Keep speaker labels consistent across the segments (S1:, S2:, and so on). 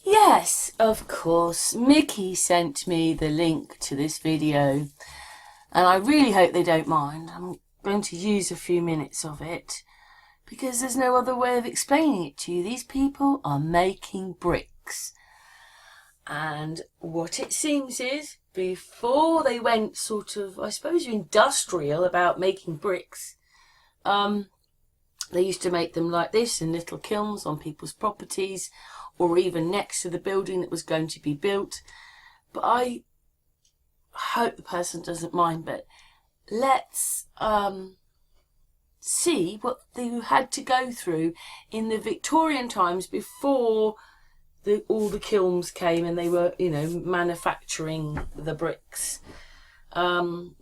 S1: Yes, of course. Mickey sent me the link to this video, and I really hope they don't mind. I'm going to use a few minutes of it because there's no other way of explaining it to you. These people are making bricks, and what it seems is, before they went sort of, I suppose, industrial about making bricks, they used to make them like this in little kilns on people's properties, or even next to the building that was going to be built. But I hope the person doesn't mind, but let's see what they had to go through in the Victorian times before all the kilns came and they were, manufacturing the bricks.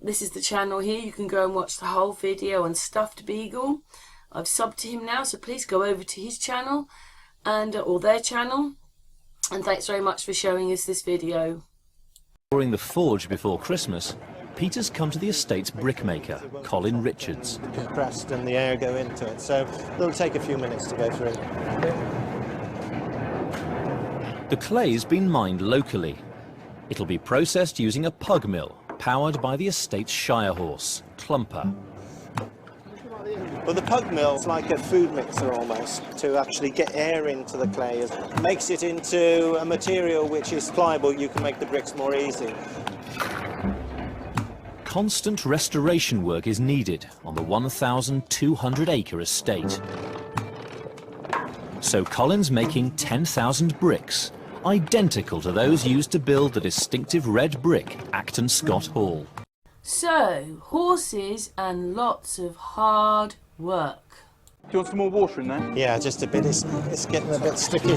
S1: This is the channel here. You can go and watch the whole video on Stuffed Beagle. I've subbed to him now, so please go over to his channel and or their channel, and thanks very much for showing us this video.
S2: During the forge before Christmas, Peter's come to the estate's brickmaker, Colin Richards.
S3: Compressed and the air go into it, so it'll take a few minutes to go through.
S2: The clay's been mined locally. It'll be processed using a pug mill, powered by the estate's shire horse, Clumper.
S3: Well, the pug mill is like a food mixer almost, to actually get air into the clay. It makes it into a material which is pliable. You can make the bricks more easy.
S2: Constant restoration work is needed on the 1,200-acre estate. So Colin's making 10,000 bricks, identical to those used to build the distinctive red brick Acton Scott Hall.
S1: So, horses and lots of hard work.
S4: Do you want some more water in there?
S3: Yeah, just a bit. It's getting a bit sticky.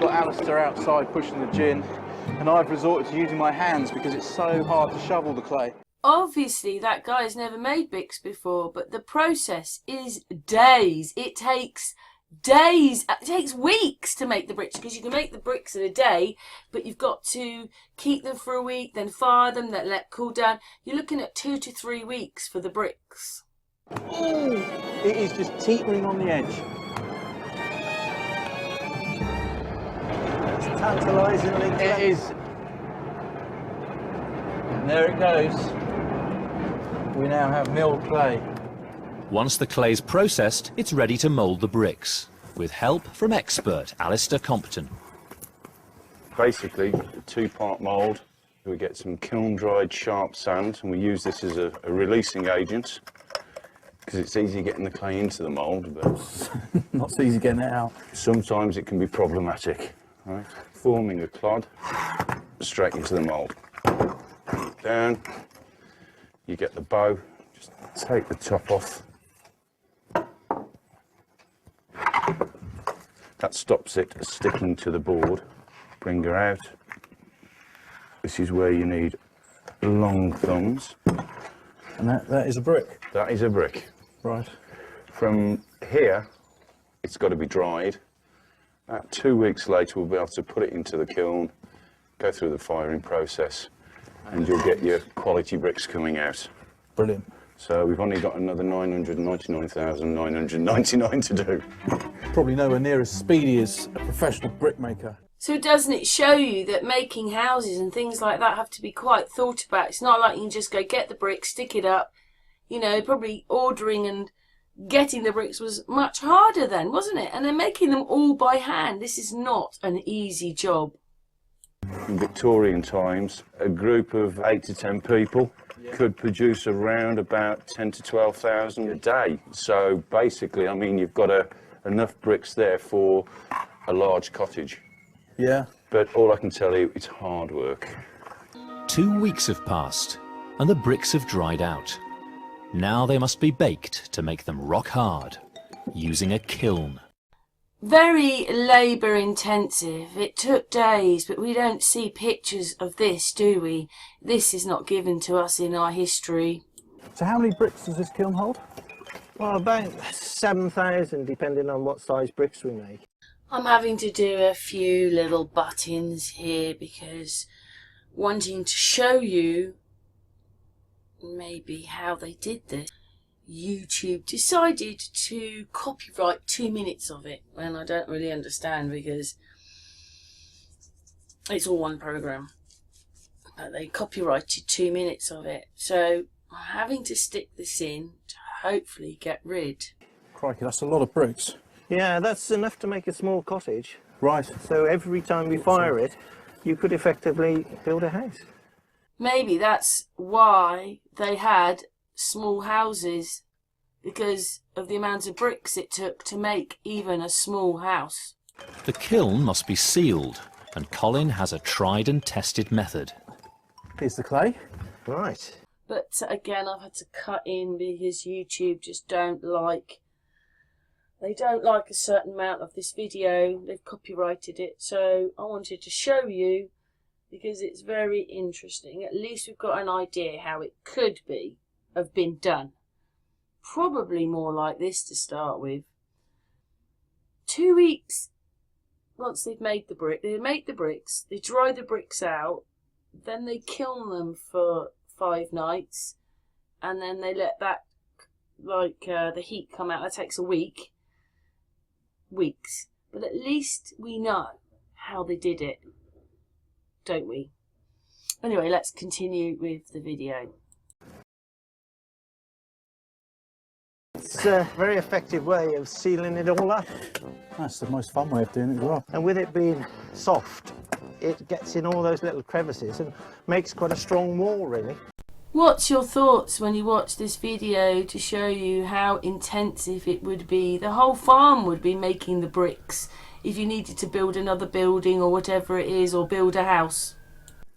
S4: Got Alistair outside pushing the gin, and I've resorted to using my hands because it's so hard to shovel the clay.
S1: Obviously, that guy's never made bricks before, but the process is days. It takes days, it takes weeks to make the bricks, because you can make the bricks in a day, but you've got to keep them for a week, then fire them, then let cool down. You're looking at 2 to 3 weeks for the bricks.
S4: Ooh, it is just teetering on the edge.
S3: It's tantalisingly clever.
S4: It is. And there it goes. We now have milled clay.
S2: Once the clay's processed, it's ready to mould the bricks, with help from expert Alistair Compton.
S5: Basically, a two-part mould. We get some kiln-dried sharp sand, and we use this as a releasing agent, because it's easy getting the clay into the mould, but
S4: Not so easy getting it out.
S5: sometimes it can be problematic. Right? Forming a clod straight into the mould. Down, you get the bow, just take the top off. That stops it sticking to the board. Bring her out. This is where you need long thumbs.
S4: And that is a brick.
S5: That is a brick.
S4: Right.
S5: From here, it's got to be dried. About 2 weeks later, we'll be able to put it into the kiln, go through the firing process, and you'll get your quality bricks coming out.
S4: Brilliant.
S5: So we've only got another 999,999 to do.
S4: Probably nowhere near as speedy as a professional brickmaker.
S1: So doesn't it show you that making houses and things like that have to be quite thought about? It's not like you can just go get the bricks, stick it up. Probably ordering and getting the bricks was much harder then, wasn't it? And then making them all by hand. This is not an easy job.
S5: In Victorian times, a group of 8 to 10 people could produce around about 10 to 12,000 a day. So basically, I mean, you've got enough bricks there for a large cottage.
S4: Yeah.
S5: But all I can tell you, it's hard work.
S2: 2 weeks have passed, and the bricks have dried out. Now they must be baked to make them rock hard, using a kiln.
S1: Very labour intensive. It took days, but we don't see pictures of this, do we? This is not given to us in our history.
S4: So how many bricks does this kiln hold?
S3: Well, about 7,000, depending on what size bricks we make.
S1: I'm having to do a few little butt-ins here because wanting to show you maybe how they did this. YouTube decided to copyright 2 minutes of it, and I don't really understand because it's all one program. They copyrighted 2 minutes of it, so I'm having to stick this in to hopefully get rid.
S4: Crikey, that's a lot of bricks.
S3: Yeah, that's enough to make a small cottage.
S4: Right.
S3: So every time we fire it, you could effectively build a house.
S1: Maybe that's why they had small houses, because of the amount of bricks it took to make even a small house.
S2: The kiln must be sealed, and Colin has a tried and tested method.
S4: Here's the clay.
S3: Right.
S1: But again, I've had to cut in because YouTube just don't like a certain amount of this video. They've copyrighted it, so I wanted to show you because it's very interesting. At least we've got an idea how it could have been done. Probably more like this to start with. 2 weeks once they've made the brick, they make the bricks, they dry the bricks out, then they kiln them for 5 nights, and then they let that, the heat come out. That takes a week. Weeks. But at least we know how they did it, don't we? Anyway, let's continue with the video.
S3: It's a very effective way of sealing it all up.
S4: That's the most fun way of doing it as well.
S3: And with it being soft, it gets in all those little crevices and makes quite a strong wall, really.
S1: What's your thoughts when you watch this video to show you how intensive it would be? The whole farm would be making the bricks if you needed to build another building or whatever it is, or build a house.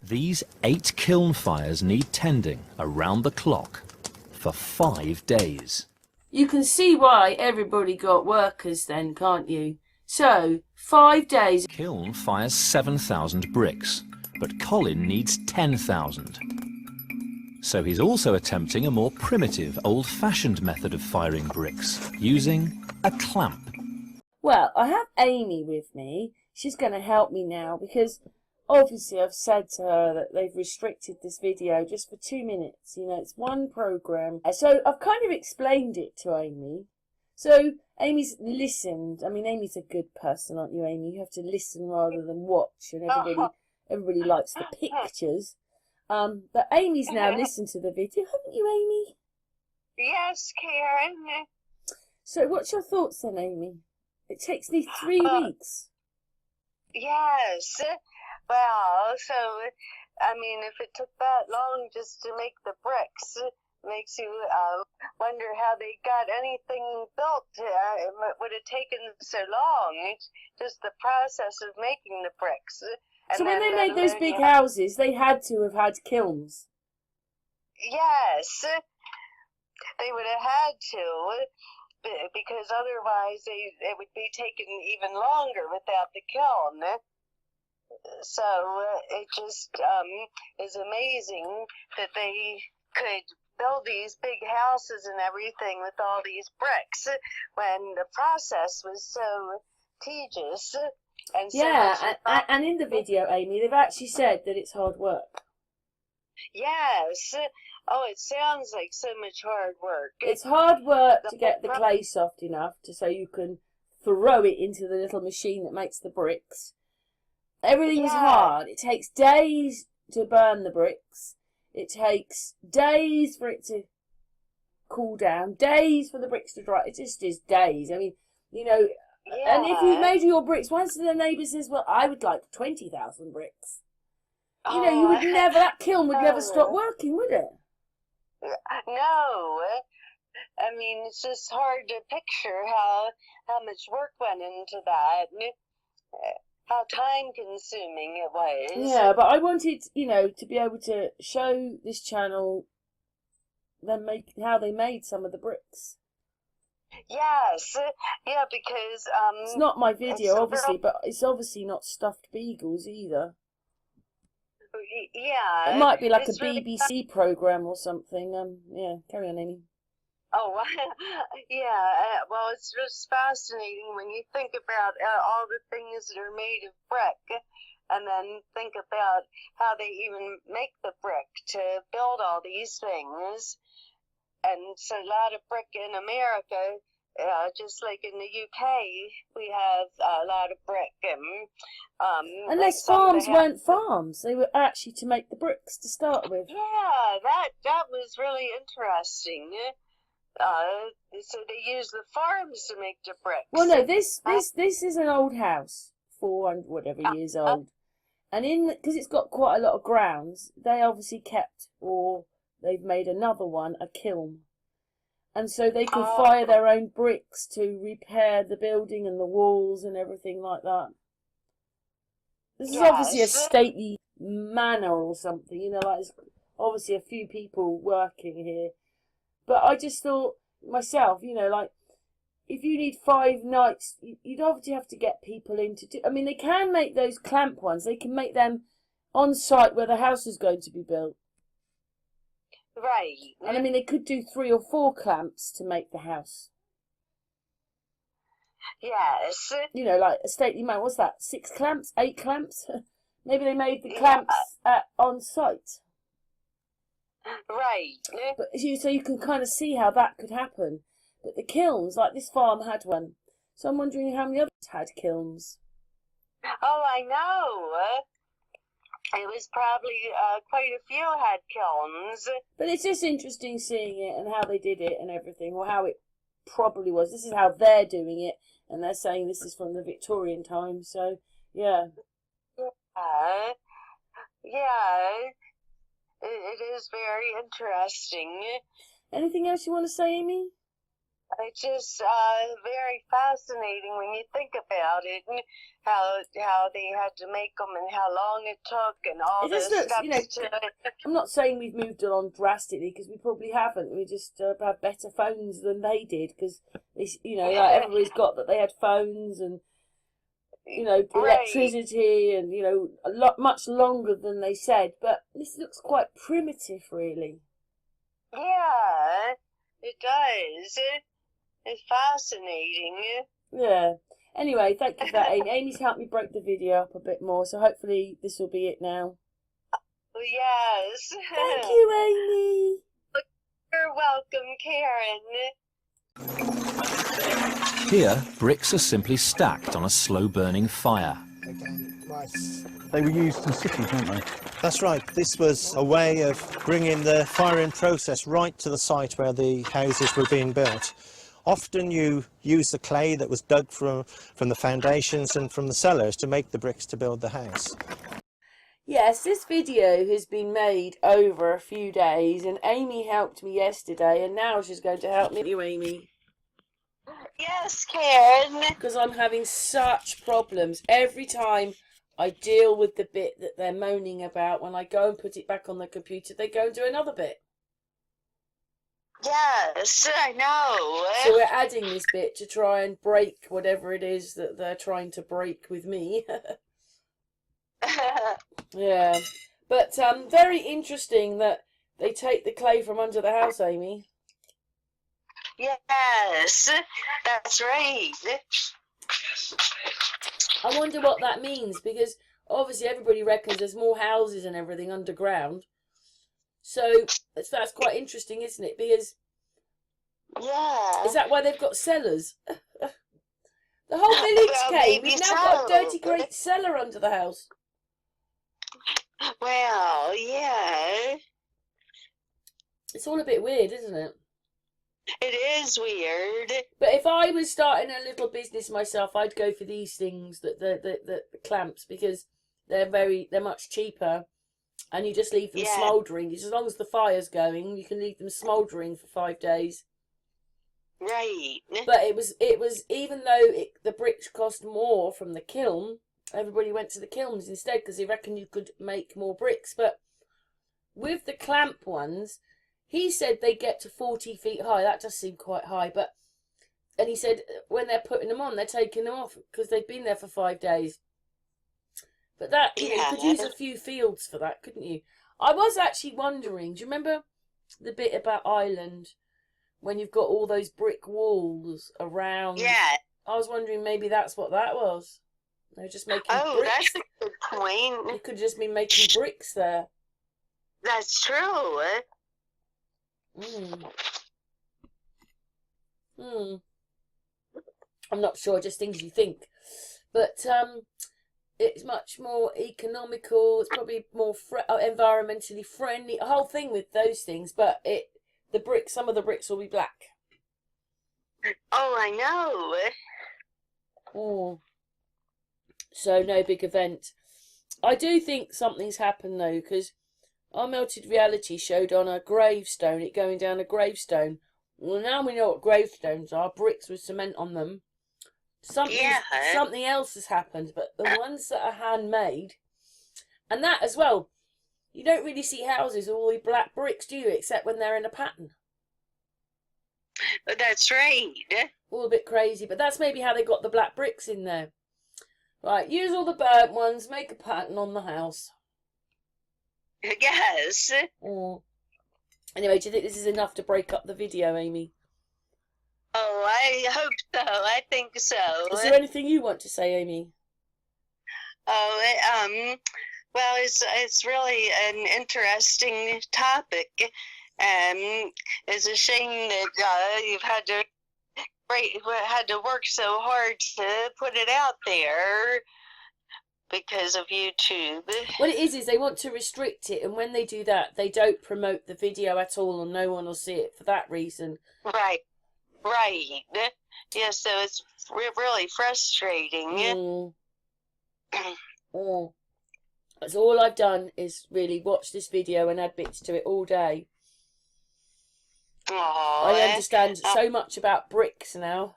S2: These 8 kiln fires need tending around the clock for 5 days.
S1: You can see why everybody got workers then, can't you? So, 5 days.
S2: Kiln fires 7,000 bricks, but Colin needs 10,000. So he's also attempting a more primitive, old-fashioned method of firing bricks, using a clamp.
S1: Well, I have Amy with me. She's going to help me now because obviously I've said to her that they've restricted this video just for 2 minutes. You know, it's one program. So I've kind of explained it to Amy. So Amy's listened. I mean, Amy's a good person, aren't you, Amy? You have to listen rather than watch, and everybody likes the pictures. But Amy's now listened to the video, haven't you, Amy?
S6: Yes, Karen.
S1: So what's your thoughts then, Amy? It takes me 3 weeks.
S6: Yes. Well, so, I mean, if it took that long just to make the bricks, it makes you wonder how they got anything built. It would have taken so long. It's just the process of making the bricks. And
S1: so when they made those big houses, they had to have had kilns.
S6: Yes, they would have had to, because otherwise it would be taken even longer without the kiln. So it just is amazing that they could build these big houses and everything with all these bricks when the process was so tedious. And
S1: and in the video, Amy, they've actually said that it's hard work.
S6: Yes. Oh, it sounds like so much hard work.
S1: It's hard work to get the clay soft enough so you can throw it into the little machine that makes the bricks. Everything's hard. It takes days to burn the bricks. It takes days for it to cool down, days for the bricks to dry. It just is days. I mean, you know... Yeah. And if you made your bricks, once the neighbour says, well, I would like 20,000 bricks. You know, you would never, that kiln would never stop working, would it?
S6: No. I mean, it's just hard to picture how much work went into that, how time-consuming it was.
S1: Yeah, but I wanted, you know, to be able to show this channel them how they made some of the bricks.
S6: Yes, yeah, because
S1: it's not my video, obviously, but it's obviously not stuffed beagles either.
S6: Yeah,
S1: it might be like a BBC program or something. Yeah, carry on, Amy.
S6: Oh, yeah. Well, it's just fascinating when you think about all the things that are made of brick, and then think about how they even make the brick to build all these things. and so a lot of brick in America. Just like in the UK, we have a lot of brick.
S1: Unless
S6: like
S1: farms weren't farms, they were actually to make the bricks to start with.
S6: Yeah, that was really interesting. So they use the farms to make the bricks.
S1: Well, no, this is an old house, 400 whatever years old, and because it's got quite a lot of grounds, they obviously kept, or they've made another one, a kiln. And so they can fire their own bricks to repair the building and the walls and everything like that. This is obviously a stately manor or something, you know, like there's obviously a few people working here. But I just thought myself, you know, like if you need 5 nights, you'd obviously have to get people in to do. I mean, they can make those clamp ones. They can make them on site where the house is going to be built.
S6: Right.
S1: And I mean, they could do 3 or 4 clamps to make the house.
S6: Yes.
S1: You know, like a stately man. What's that? 6 clamps? 8 clamps? Maybe they made the clamps on site.
S6: Right.
S1: But so you can kind of see how that could happen. But the kilns, like this farm had one. So I'm wondering how many others had kilns.
S6: Oh, I know. It was probably quite a few had kilns.
S1: But it's just interesting seeing it and how they did it and everything, or how it probably was. This is how they're doing it, and they're saying this is from the Victorian times. So, yeah.
S6: Yeah. It is very interesting.
S1: Anything else you want to say, Amy?
S6: It's just very fascinating when you think about it, and how they had to make them and how long it took and all this stuff.
S1: You know, I'm not saying we've moved on drastically, because we probably haven't. We just have better phones than they did, because you know, like everybody's got that they had phones and, you know, electricity and, you know, much longer than they said. But this looks quite primitive, really.
S6: Yeah, it does. It's fascinating.
S1: Yeah. Anyway, thank you for that, Amy. Amy's helped me break the video up a bit more, so hopefully this will be it now.
S6: Yes.
S1: Thank you, Amy.
S6: You're welcome, Karen.
S2: Here, bricks are simply stacked on a slow-burning fire.
S3: Again, nice.
S4: They were used in cities, weren't they?
S3: That's right. This was a way of bringing the firing process right to the site where the houses were being built. Often you use the clay that was dug from the foundations and from the cellars to make the bricks to build the house.
S1: Yes, this video has been made over a few days, and Amy helped me yesterday, and now she's going to help me. You, Amy?
S6: Yes, Karen.
S1: Because I'm having such problems. Every time I deal with the bit that they're moaning about, when I go and put it back on the computer, they go and do another bit.
S6: Yes, I know.
S1: So we're adding this bit to try and break whatever it is that they're trying to break with me. Yeah. But very interesting that they take the clay from under the house, Amy.
S6: Yes, that's right.
S1: I wonder what that means, because obviously everybody reckons there's more houses and everything underground. So that's quite interesting, isn't it? Because
S6: yeah,
S1: is that why they've got cellars? The whole village came. We've now got a dirty great cellar under the house.
S6: Well, yeah.
S1: It's all a bit weird, isn't it?
S6: It is weird.
S1: But if I was starting a little business myself, I'd go for these things, the clamps, because they're much cheaper, and you just leave them smouldering. As long as the fire's going, you can leave them smouldering for 5 days.
S6: Right.
S1: But it was even though the bricks cost more from the kiln, everybody went to the kilns instead because they reckon you could make more bricks. But with the clamp ones, he said they get to 40 feet high. That does seem quite high. And he said when they're putting them on, they're taking them off because they've been there for 5 days. But that, you could use a few fields for that, couldn't you? I was actually wondering, do you remember the bit about Ireland when you've got all those brick walls around?
S6: Yeah.
S1: I was wondering maybe that's what that was. They were just making bricks.
S6: Oh, that's a good point.
S1: You could just be making bricks there.
S6: That's true.
S1: I'm not sure, just things you think. But it's much more economical. It's probably more environmentally friendly. A whole thing with those things. But some of the bricks will be black.
S6: Oh, I know.
S1: So no big event. I do think something's happened though, because our Melted Reality showed on a gravestone, it going down a gravestone. Well, now we know what gravestones are, bricks with cement on them. Something else has happened, but the ones that are handmade, and that as well, you don't really see houses with all the black bricks, do you? Except when they're in a pattern.
S6: That's right.
S1: All a bit crazy, but that's maybe how they got the black bricks in there. Right, use all the burnt ones, make a pattern on the house.
S6: Yes.
S1: Anyway, do you think this is enough to break up the video, Amy?
S6: Oh, I hope so. I think so.
S1: Is there anything you want to say, Amy?
S6: Oh, well, it's really an interesting topic. It's a shame that you've had to work so hard to put it out there because of YouTube.
S1: What it is they want to restrict it, and when they do that, they don't promote the video at all, and no one will see it for that reason.
S6: Right. Yeah, so it's really frustrating.
S1: That's all I've done is really watch this video and add bits to it all day. I understand so much about bricks now.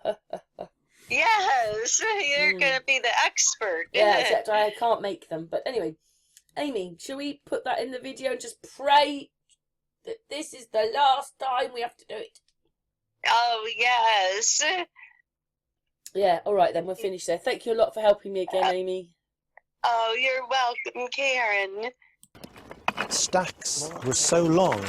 S6: Yes, you're going to be the expert.
S1: Yeah, except I can't make them. But anyway, Amy, shall we put that in the video and just pray that this is the last time we have to do it?
S6: Oh, yes.
S1: Yeah, all right then, we'll finish there. Thank you a lot for helping me again, Amy.
S6: Oh, you're welcome, Karen.
S3: Stacks were so long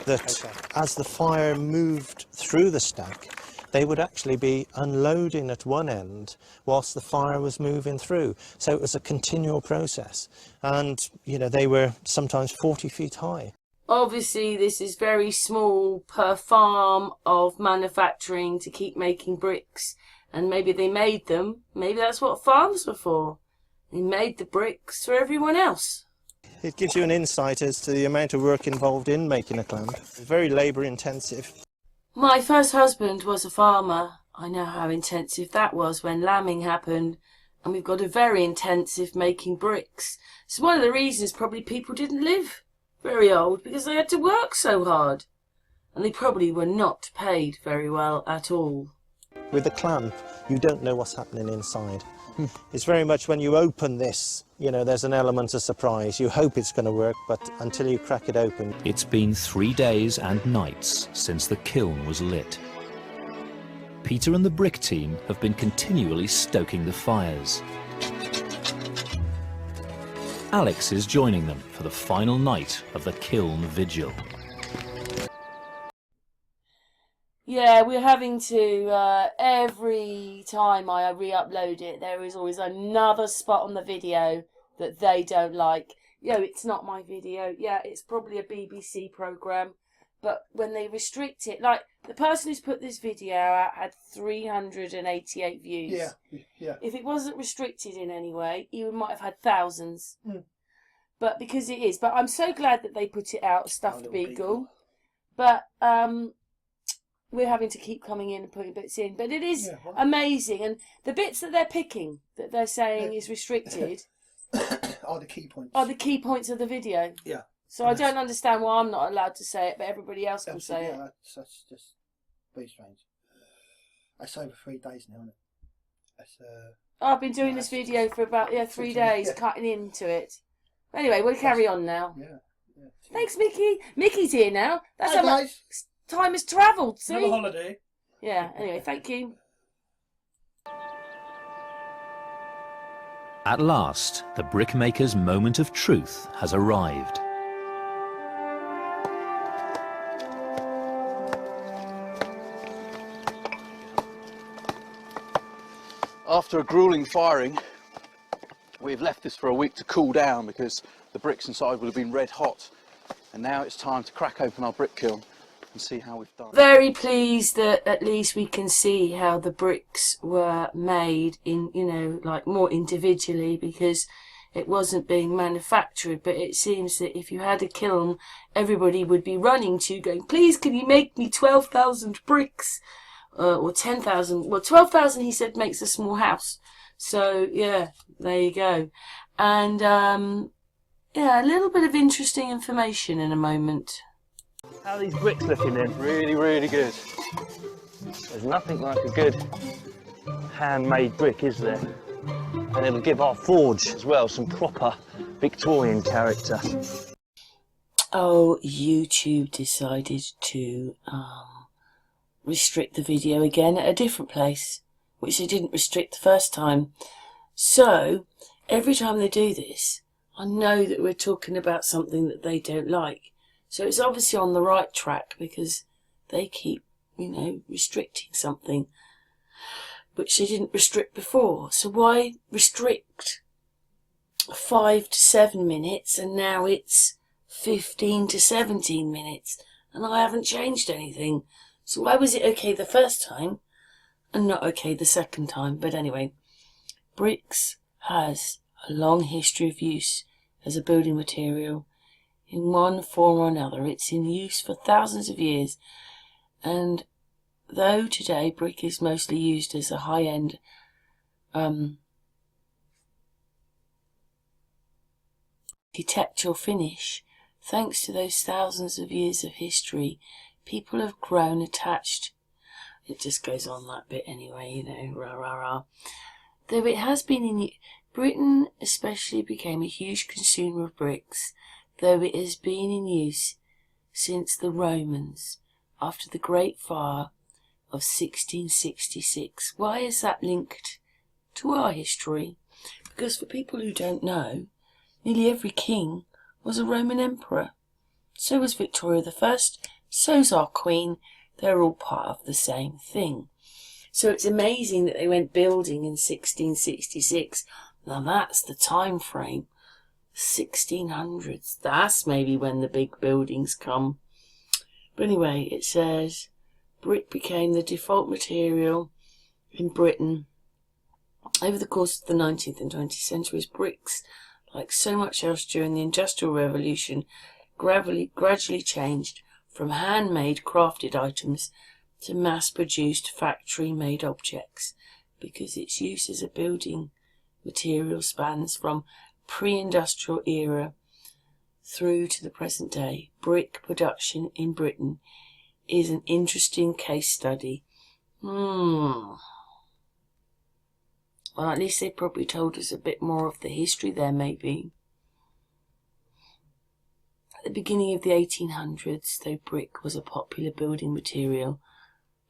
S3: that as the fire moved through the stack, they would actually be unloading at one end whilst the fire was moving through. So it was a continual process. And, you know, they were sometimes 40 feet high.
S1: Obviously, this is very small per farm of manufacturing to keep making bricks. And maybe they made them. Maybe that's what farms were for. They made the bricks for everyone else.
S3: It gives you an insight as to the amount of work involved in making a clamp. It's very labour intensive.
S1: My first husband was a farmer. I know how intensive that was when lambing happened. And we've got a very intensive making bricks. It's one of the reasons probably people didn't live very old, because they had to work so hard. And they probably were not paid very well at all.
S3: With a clamp, you don't know what's happening inside. It's very much when you open this, you know, there's an element of surprise. You hope it's going to work, but until you crack it open.
S2: It's been 3 days and nights since the kiln was lit. Peter and the brick team have been continually stoking the fires. Alex is joining them for the final night of the kiln vigil.
S1: Yeah, we're having to, every time I re-upload it, there is always another spot on the video that they don't like. It's not my video. Yeah, it's probably a BBC programme. But when they restrict it, like, the person who's put this video out had 388 views.
S7: Yeah.
S1: If it wasn't restricted in any way, he might have had thousands. But because it is. But I'm so glad that they put it out, Stuffed Beagle. But, we're having to keep coming in and putting bits in. But it is amazing. And the bits that they're picking, that they're saying is restricted,
S7: are the key points.
S1: Are the key points of the video.
S7: Yeah.
S1: So I don't understand why I'm not allowed to say it, but everybody else can say it.
S7: That's just very strange. That's over 3 days now, isn't it? That's,
S1: I've been doing this video for about 3 days, cutting into it. Anyway, we'll carry on now.
S7: Yeah.
S1: Thanks, Mickey. Mickey's here now. That's
S7: Hi,
S1: how much
S7: guys.
S1: time has travelled. See?
S7: Another holiday.
S1: Yeah. Anyway, thank you.
S2: At last, the brickmaker's moment of truth has arrived.
S4: After a grueling firing, we've left this for a week to cool down because the bricks inside would have been red hot. And now it's time to crack open our brick kiln and see how we've done.
S1: Very pleased that at least we can see how the bricks were made in, you know, like more individually, because it wasn't being manufactured. But it seems that if you had a kiln, everybody would be running to going, please can you make me 12,000 bricks, or 10,000. Well, 12,000 he said makes a small house. So yeah, there you go. And yeah, a little bit of interesting information in a moment.
S8: How are these bricks looking then?
S4: Really, really good.
S8: There's nothing like a good handmade brick, is there? And it'll give our forge as well some proper Victorian character.
S1: Oh, YouTube decided to restrict the video again at a different place, which they didn't restrict the first time. So every time they do this, I know that we're talking about something that they don't like. So it's obviously on the right track, because they keep, you know, restricting something which they didn't restrict before. So why restrict 5 to 7 minutes and now it's 15 to 17 minutes and I haven't changed anything? So why was it okay the first time and not okay the second time? But anyway, bricks has a long history of use as a building material. In one form or another, it's in use for thousands of years, and though today brick is mostly used as a high-end architectural finish, thanks to those thousands of years of history, people have grown attached. It just goes on that bit anyway, you know, rah rah rah. Though it has been in Britain, especially became a huge consumer of bricks. Though it has been in use since the Romans, after the Great Fire of 1666. Why is that linked to our history? Because for people who don't know, nearly every king was a Roman emperor. So was Victoria I, so's our Queen. They're all part of the same thing. So it's amazing that they went building in 1666. Now that's the time frame. 1600s, that's maybe when the big buildings come. But anyway, it says brick became the default material in Britain over the course of the 19th and 20th centuries. Bricks, like so much else during the Industrial Revolution, gradually changed from handmade crafted items to mass-produced factory-made objects, because its use as a building material spans from pre-industrial era through to the present day. Brick production in Britain is an interesting case study. Well, at least they probably told us a bit more of the history there, maybe. At the beginning of the 1800s, though brick was a popular building material,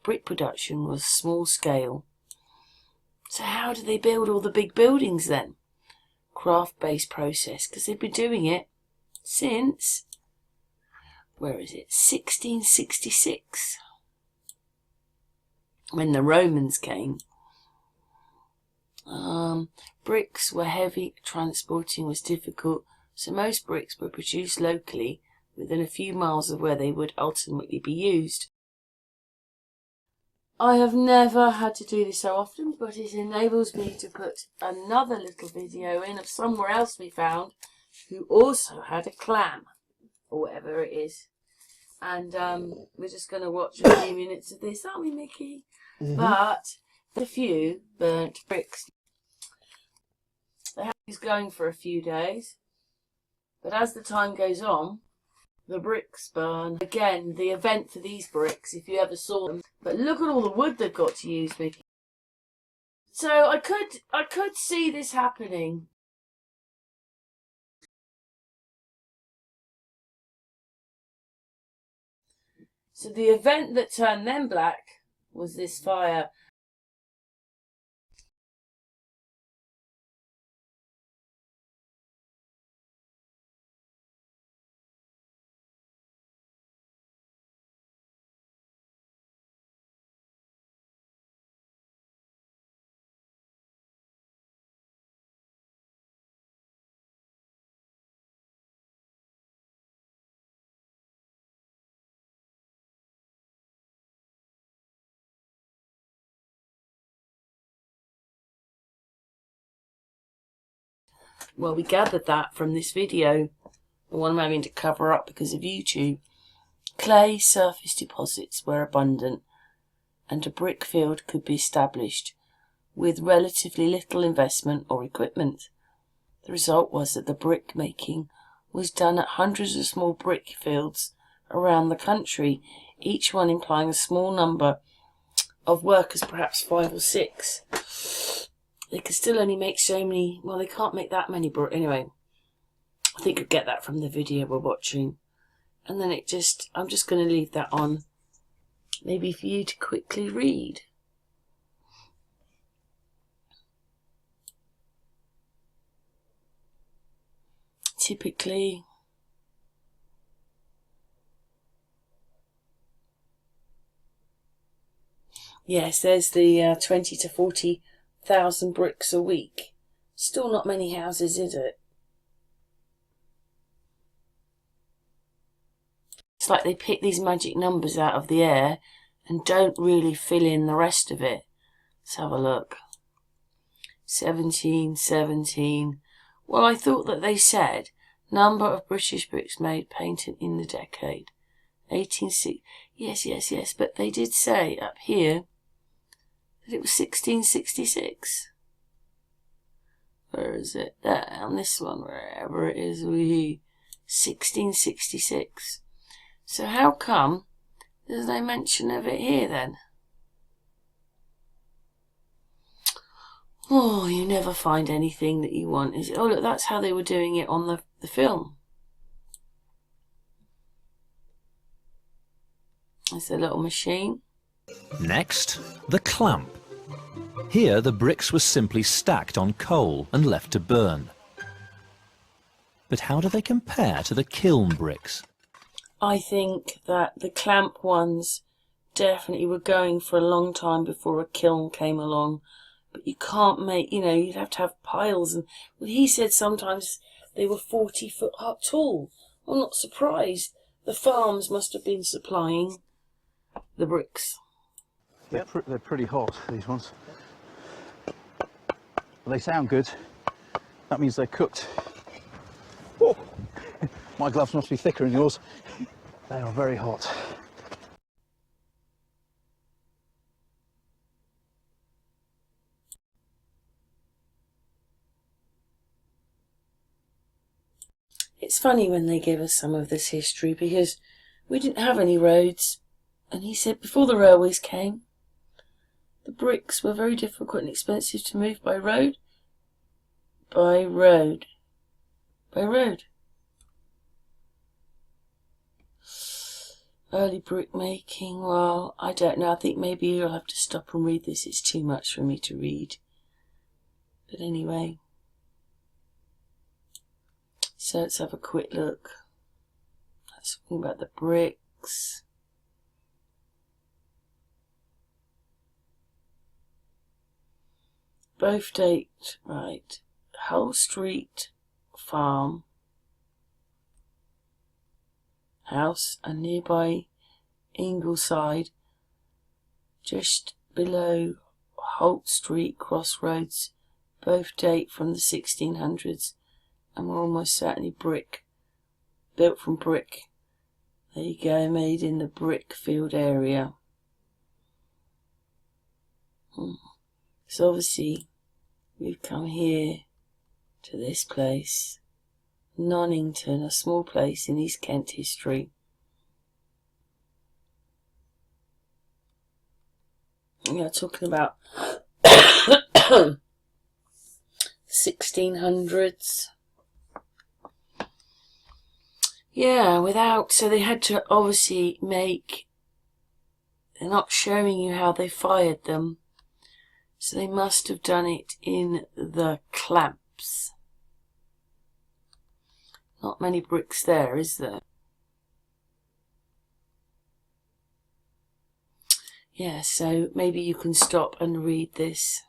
S1: brick production was small scale. So how do they build all the big buildings then? Craft-based process, because they've been doing it since, where is it, 1666, when the Romans came. Bricks were heavy, transporting was difficult, so most bricks were produced locally within a few miles of where they would ultimately be used. I have never had to do this so often, but it enables me to put another little video in of somewhere else we found who also had a clam, or whatever it is. And we're just going to watch a few minutes of this, aren't we, Mickey? But a few burnt bricks. The house is going for a few days, but as the time goes on, the bricks burn. Again, the event for these bricks, if you ever saw them. But look at all the wood they've got to use, Mickey. So I could see this happening. So the event that turned them black was this fire. well, we gathered that from this video, the one I'm having to cover up because of YouTube. Clay surface deposits were abundant and a brick field could be established with relatively little investment or equipment. The result was that the brick making was done at hundreds of small brick fields around the country, each one implying a small number of workers, perhaps 5 or 6. They could still only make so many, well, they can't make that many brick. Anyway, I think you'll get that from the video we're watching. And then I'm just going to leave that on, maybe for you to quickly read. Typically, yes, there's the 20 to 40,000 bricks a week. Still not many houses, is it? It's like they pick these magic numbers out of the air and don't really fill in the rest of it. Let's have a look. 17, 17. Well, I thought that they said number of British bricks made painted in the decade. 1860. Yes, but they did say up here that it was 1666. Where is it? There, on this one, wherever it is, 1666. So how come there's no mention of it here then? Oh, you never find anything that you want, is it? Oh, look, that's how they were doing it on the film. There's a little machine.
S2: Next, the clamp. Here, the bricks were simply stacked on coal and left to burn. But how do they compare to the kiln bricks?
S1: I think that the clamp ones definitely were going for a long time before a kiln came along. But you can't make, you'd have to have piles. And well, he said sometimes they were 40 foot up tall. I'm not surprised. The farms must have been supplying the bricks.
S4: They're pretty hot, these ones. But they sound good. That means they're cooked. Oh. My gloves must be thicker than yours. They are very hot.
S1: It's funny when they give us some of this history because we didn't have any roads. And he said before the railways came, the bricks were very difficult and expensive to move by road. By road. Early brick making, well, I don't know. I think maybe you'll have to stop and read this. It's too much for me to read. But anyway. So let's have a quick look. Let's talk about the bricks. Both date, right. Hull Street Farm House and nearby Ingleside, just below Holt Street Crossroads, both date from the 1600s and were almost certainly brick, built from brick. There you go, made in the Brickfield area. So obviously we've come here to this place, Nonnington, a small place in East Kent history. Yeah, talking about 1600s. Yeah, so they had to obviously make, they're not showing you how they fired them, so they must have done it in the clamps. Not many bricks there, is there? Yeah, so maybe you can stop and read this.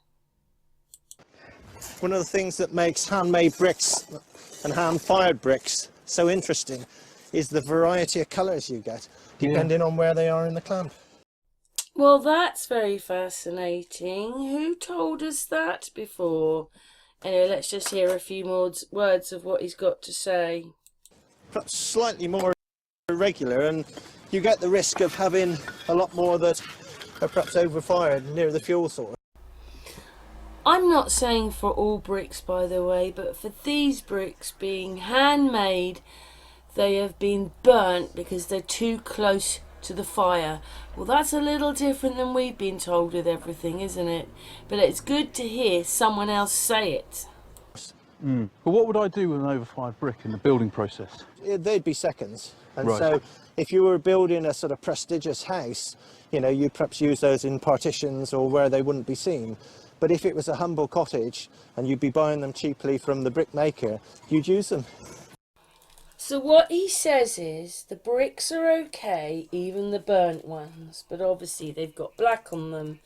S3: One of the things that makes handmade bricks and hand-fired bricks so interesting is the variety of colours you get, depending on where they are in the clamp.
S1: Well, that's very fascinating. Who told us that before? Anyway, let's just hear a few more words of what he's got to say.
S3: Perhaps slightly more irregular, and you get the risk of having a lot more that are perhaps overfired near the fuel source.
S1: I'm not saying for all bricks, by the way, but for these bricks being handmade, they have been burnt because they're too close to the fire. Well, that's a little different than we've been told with everything, isn't it? But it's good to hear someone else say it.
S4: But what would I do with an overfired brick in the building process?
S3: They'd be seconds, and
S4: Right.
S3: so if you were building a sort of prestigious house, you know, you'd perhaps use those in partitions or where they wouldn't be seen. But if it was a humble cottage and you'd be buying them cheaply from the brickmaker, you'd use them.
S1: So what he says is the bricks are okay, even the burnt ones, but obviously they've got black on them.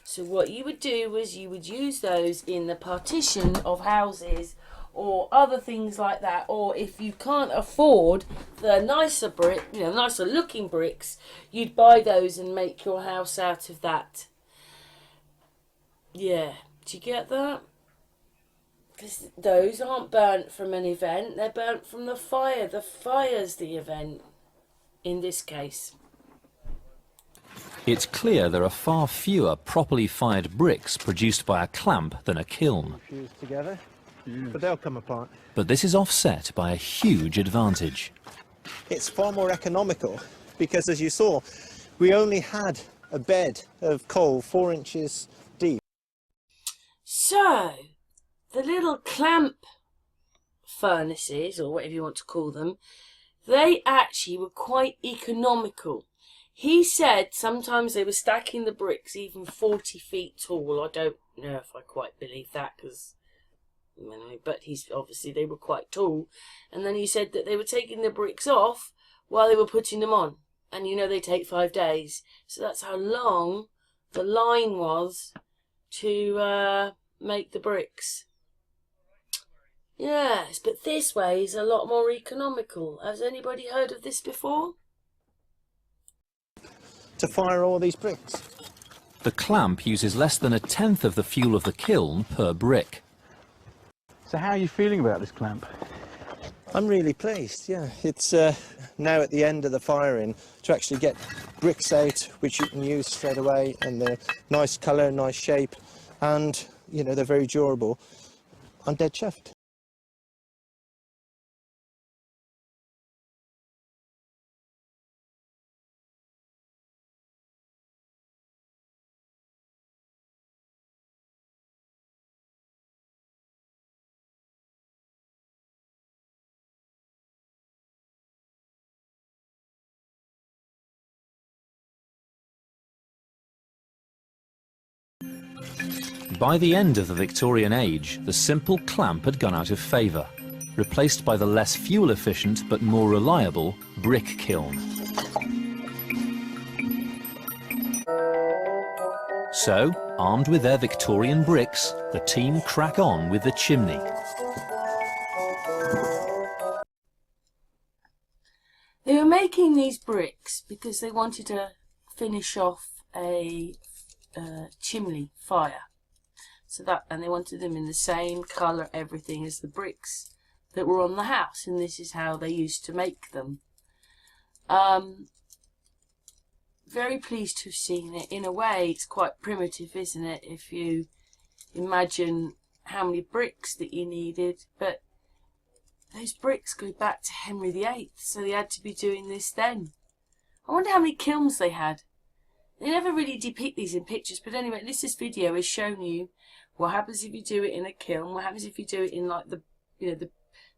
S1: So what you would do was you would use those in the partition of houses or other things like that. Or if you can't afford the nicer brick, you know, nicer looking bricks, you'd buy those and make your house out of that. Yeah, do you get that? Because those aren't burnt from an event, they're burnt from the fire. The fire's the event in this case.
S2: It's clear there are far fewer properly fired bricks produced by a clamp than a kiln.
S3: Fused together, but they'll come apart.
S2: But this is offset by a huge advantage.
S3: It's far more economical because, as you saw, we only had a bed of coal 4 inches deep.
S1: So, the little clamp furnaces, or whatever you want to call them, they actually were quite economical. He said sometimes they were stacking the bricks even 40 feet tall. I don't know if I quite believe that, because, you know, but he's obviously they were quite tall. And then he said that they were taking the bricks off while they were putting them on. And you know they take 5 days. So that's how long the line was to make the bricks. Yes, but this way is a lot more economical. Has anybody heard of this before?
S3: To fire all these bricks.
S2: The clamp uses less than 1/10 of the fuel of the kiln per brick.
S4: So how are you feeling about this clamp?
S3: I'm really pleased, yeah. It's now at the end of the firing to actually get bricks out which you can use straight away, and they're nice colour, nice shape, and, you know, they're very durable. I'm dead chuffed.
S2: By the end of the Victorian age, the simple clamp had gone out of favour, replaced by the less fuel-efficient but more reliable brick kiln. So, armed with their Victorian bricks, the team crack on with the chimney.
S1: They were making these bricks because they wanted to finish off a chimney fire. So that, and they wanted them in the same colour, everything, as the bricks that were on the house, and this is how they used to make them. Very pleased to have seen it. In a way, it's quite primitive, isn't it, if you imagine how many bricks that you needed, but those bricks go back to Henry VIII, so they had to be doing this then. I wonder how many kilns they had. They never really depict these in pictures, but anyway, at least this video has shown you what happens if you do it in a kiln, what happens if you do it in like the, you know,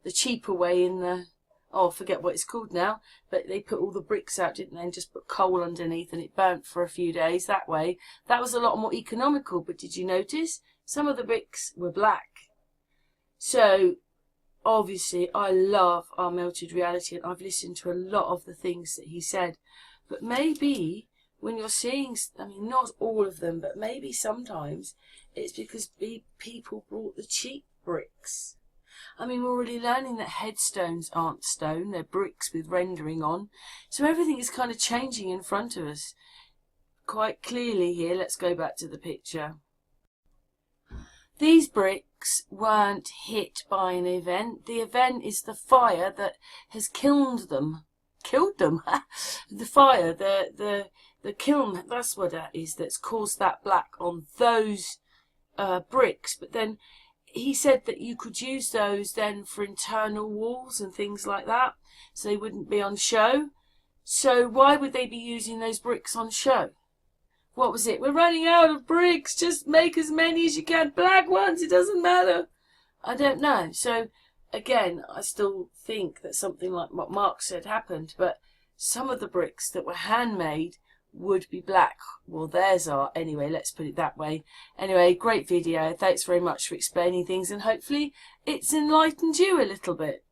S1: the cheaper way in the, oh, I forget what it's called now, but they put all the bricks out, didn't they, and just put coal underneath and it burnt for a few days that way. That was a lot more economical, but did you notice? Some of the bricks were black. So, obviously, I love our melted reality, and I've listened to a lot of the things that he said, but maybe when you're seeing, I mean, not all of them, but maybe sometimes it's because people brought the cheap bricks. I mean, we're already learning that headstones aren't stone, they're bricks with rendering on. So everything is kind of changing in front of us quite clearly here. Let's go back to the picture. these bricks weren't hit by an event. The event is the fire that has killed them. Killed them? The fire, the kiln, that's what that is, that's caused that black on those bricks. But then he said that you could use those then for internal walls and things like that, so they wouldn't be on show. So why would they be using those bricks on show? What was it? We're running out of bricks. Just make as many as you can. Black ones, it doesn't matter. I don't know. So, again, I still think that something like what Mark said happened, but some of the bricks that were handmade would be black. Well, theirs are. Anyway, let's put it that way. Anyway, great video. Thanks very much for explaining things, and hopefully it's enlightened you a little bit.